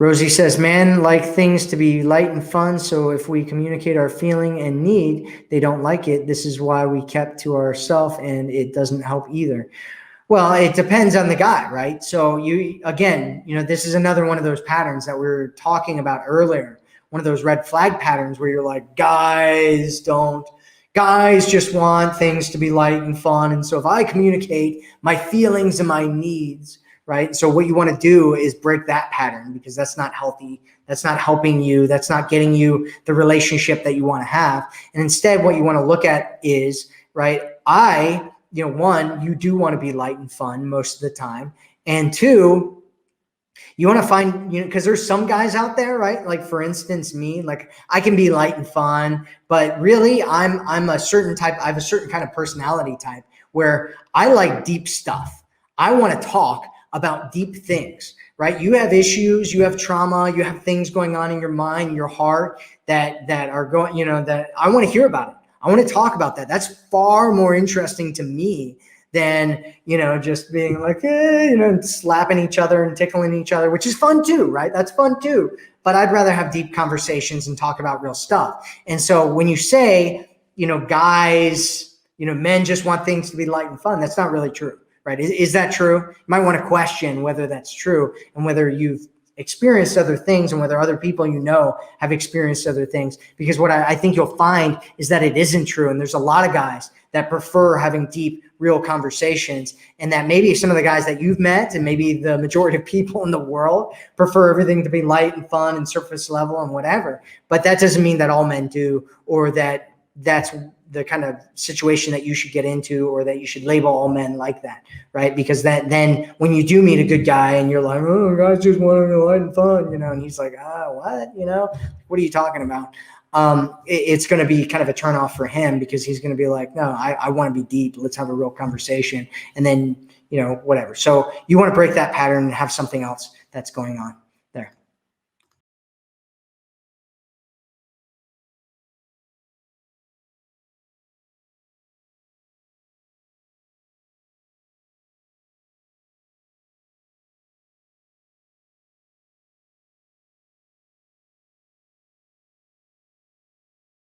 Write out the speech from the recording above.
Rosie says, men like things to be light and fun. So if we communicate our feeling and need, they don't like it. This is why we kept to ourselves, and it doesn't help either. Well, it depends on the guy, right? So again, this is another one of those patterns that we were talking about earlier. One of those red flag patterns where you're like, guys just want things to be light and fun. And so if I communicate my feelings and my needs, right? So what you want to do is break that pattern, because that's not healthy. That's not helping you. That's not getting you the relationship that you want to have. And instead, what you want to look at is, right, one, you do want to be light and fun most of the time. And two, you want to find, because there's some guys out there, right? Like, for instance, me, like, I can be light and fun, but really I'm a certain type. I have a certain kind of personality type where I like deep stuff. I want to talk about deep things, right? You have issues, you have trauma, you have things going on in your mind, your heart that are going, that I want to hear about it. I want to talk about that. That's far more interesting to me than, just being like, slapping each other and tickling each other, which is fun too, right? That's fun too. But I'd rather have deep conversations and talk about real stuff. And so when you say, guys, men just want things to be light and fun, that's not really true, right? Is that true? You might want to question whether that's true and whether you've experienced other things and whether other people have experienced other things. Because what I think you'll find is that it isn't true. And there's a lot of guys that prefer having deep, real conversations, and that maybe some of the guys that you've met and maybe the majority of people in the world prefer everything to be light and fun and surface level and whatever. But that doesn't mean that all men do, or that that's the kind of situation that you should get into, or that you should label all men like that, right? Because then when you do meet a good guy and you're like, oh, guys just want to be light and fun, and he's like, what? What are you talking about? It's going to be kind of a turnoff for him, because he's going to be like, no, I want to be deep. Let's have a real conversation. And then, whatever. So you want to break that pattern and have something else that's going on.